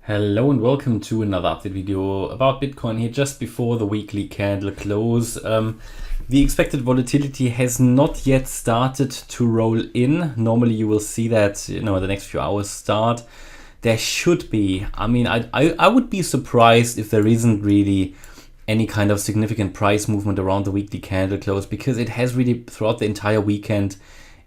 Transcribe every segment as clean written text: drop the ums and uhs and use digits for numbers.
Hello and welcome to another update video about Bitcoin here just before the weekly candle close. The expected volatility has not yet started to roll in. Normally you will see that, the next few hours start. There should be, I would be surprised if there isn't really any kind of significant price movement around the weekly candle close, because it has really throughout the entire weekend,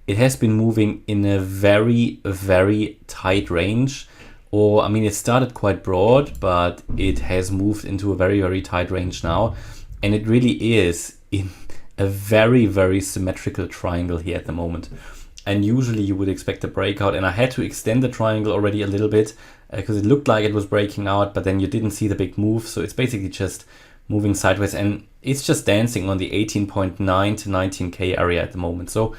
it has been moving in a very, very tight range. It started quite broad, but it has moved into a very, very tight range now. And it really is in a very, very symmetrical triangle here at the moment. And usually you would expect a breakout. And I had to extend the triangle already a little bit because it looked like it was breaking out, but then you didn't see the big move. So it's basically just moving sideways. And it's just dancing on the 18.9 to 19K area at the moment. So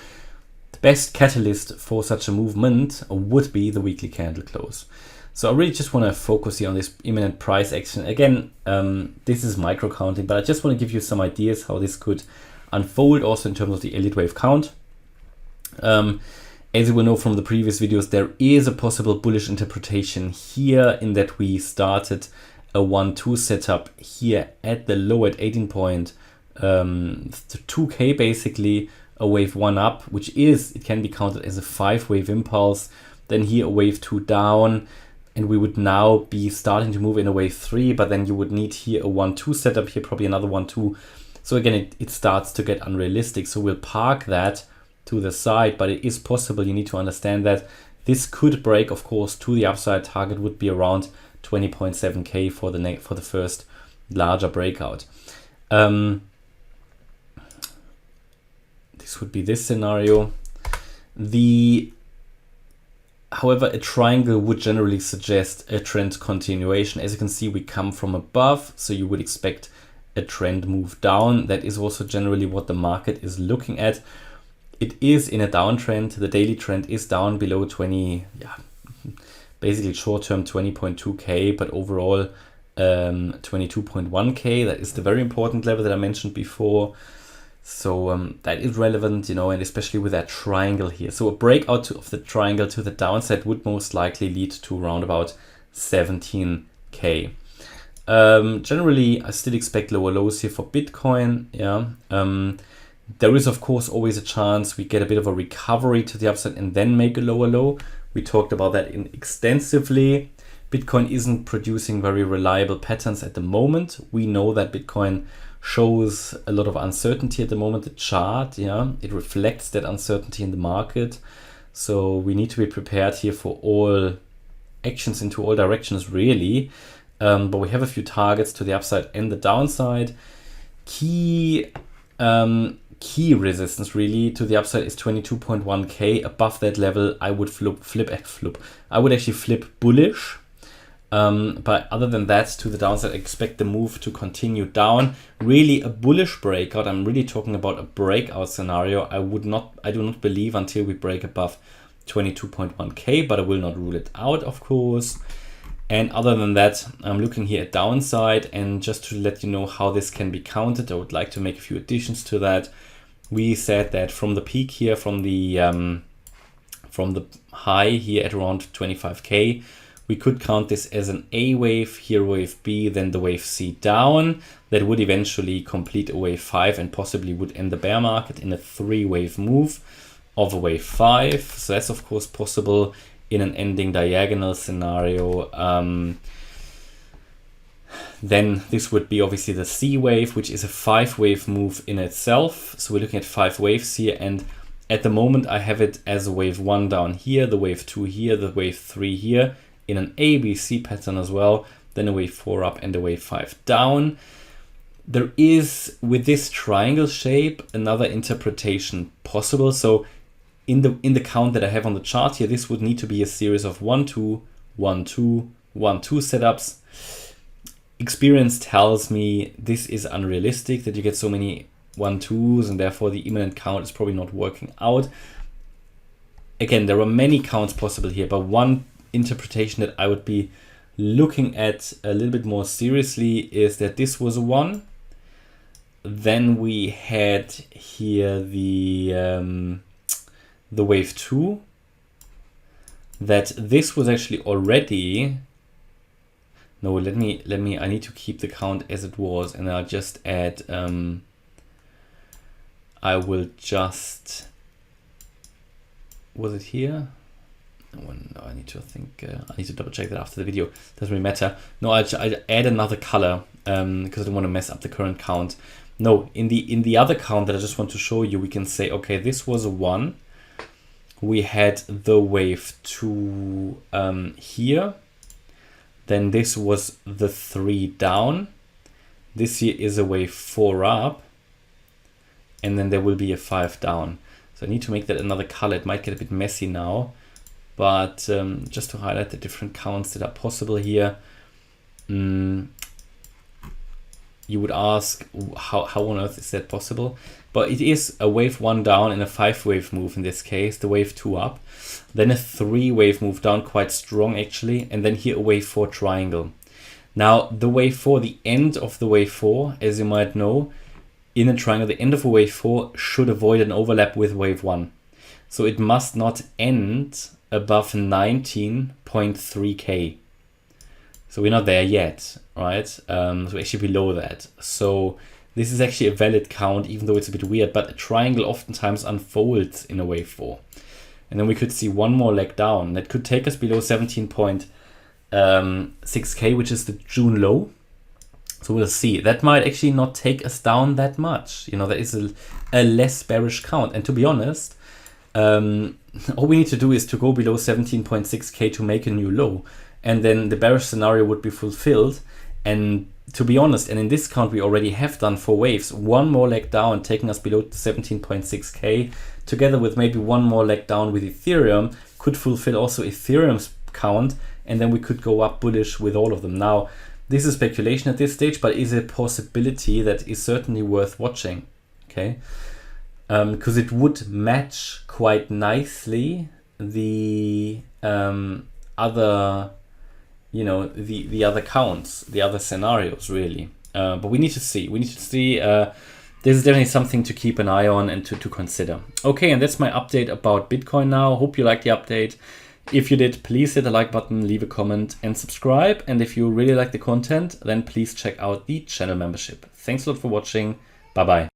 the best catalyst for such a movement would be the weekly candle close. So I really just want to focus here on this imminent price action. Again, this is micro counting, but I just want to give you some ideas how this could unfold also in terms of the Elliott Wave count. As you will know from the previous videos, there is a possible bullish interpretation here in that we started a 1-2 setup here at the low at 18.2K, basically a wave 1 up, which it can be counted as a 5-wave impulse. Then here a wave 2 down. And we would now be starting to move in a wave 3, but then you would need here a 1-2 setup, here probably another 1-2. So again, it starts to get unrealistic. So we'll park that to the side, but it is possible. You need to understand that this could break, of course, to the upside. Target would be around 20.7K for the first larger breakout. This would be this scenario. However, a triangle would generally suggest a trend continuation. As you can see, we come from above, so you would expect a trend move down. That is also generally what the market is looking at. It is in a downtrend. The daily trend is down below 20, basically short-term 20.2K, but overall 22.1K. That is the very important level that I mentioned before. So that is relevant, and especially with that triangle here. So a breakout of the triangle to the downside would most likely lead to around about 17K. Generally, I still expect lower lows here for Bitcoin. There is, of course, always a chance we get a bit of a recovery to the upside and then make a lower low. We talked about that extensively. Bitcoin isn't producing very reliable patterns at the moment. We know that Bitcoin shows a lot of uncertainty at the moment. The chart, it reflects that uncertainty in the market. So we need to be prepared here for all actions into all directions, really. But we have a few targets to the upside and the downside. Key resistance really to the upside is 22.1K. Above that level, I would I would actually flip bullish. But other than that, to the downside, I expect the move to continue down. Really a bullish breakout. I'm really talking about a breakout scenario. I do not believe until we break above 22.1K, but I will not rule it out, of course. And other than that, I'm looking here at downside, and just to let you know how this can be counted, I would like to make a few additions to that. We said that from the peak here, from the high here at around 25K, we could count this as an A wave, here wave B, then the wave C down. That would eventually complete a wave 5 and possibly would end the bear market in a 3-wave move of a wave 5. So that's of course possible in an ending diagonal scenario. Then this would be obviously the C wave, which is a 5-wave move in itself. So we're looking at 5 waves here, and at the moment I have it as a wave 1 down here, the wave 2 here, the wave 3 here, in an ABC pattern as well, then a wave 4 up and a wave 5 down. There is, with this triangle shape, another interpretation possible. So in the count that I have on the chart here, this would need to be a series of 1-2, 1-2, 1-2 setups. Experience tells me this is unrealistic, that you get so many 1-2s, and therefore the imminent count is probably not working out. Again, there are many counts possible here, but one interpretation that I would be looking at a little bit more seriously is that this was a 1. Then we had here the wave 2. That this was actually already No, let me, I need to keep the count as it was, and I'll just add, I will just, was it here? No, I need to think, I need to double check that after the video. Doesn't really matter. No, I'll add another color because I don't want to mess up the current count. No, in the other count that I just want to show you, we can say, okay, this was a 1. We had the wave 2 here. Then this was the 3 down. This here is a wave 4 up. And then there will be a 5 down. So I need to make that another color. It might get a bit messy now. But just to highlight the different counts that are possible here. You would ask, how on earth is that possible? But it is a wave 1 down and a 5 wave move in this case, the wave 2 up. Then a 3 wave move down, quite strong actually. And then here a wave 4 triangle. Now the wave 4, the end of the wave 4, as you might know, in a triangle, the end of a wave 4 should avoid an overlap with wave 1. So it must not end above 19.3K. So we're not there yet, right? So we're actually below that. So this is actually a valid count, even though it's a bit weird, but a triangle oftentimes unfolds in a wave 4. And then we could see one more leg down. That could take us below 17.6K, which is the June low. So we'll see. That might actually not take us down that much. You know, that is a less bearish count. And to be honest, all we need to do is to go below 17.6K to make a new low. And then the bearish scenario would be fulfilled. And to be honest, and in this count, we already have done 4 waves. One more leg down, taking us below 17.6K, together with maybe one more leg down with Ethereum, could fulfill also Ethereum's count. And then we could go up bullish with all of them. Now, this is speculation at this stage, but is a possibility that is certainly worth watching. Okay. Because it would match quite nicely the other, you know, the other counts, the other scenarios, really. But we need to see. We need to see. This is definitely something to keep an eye on and to consider. Okay, and that's my update about Bitcoin now. Hope you liked the update. If you did, please hit the like button, leave a comment, and subscribe. And if you really like the content, then please check out the channel membership. Thanks a lot for watching. Bye-bye.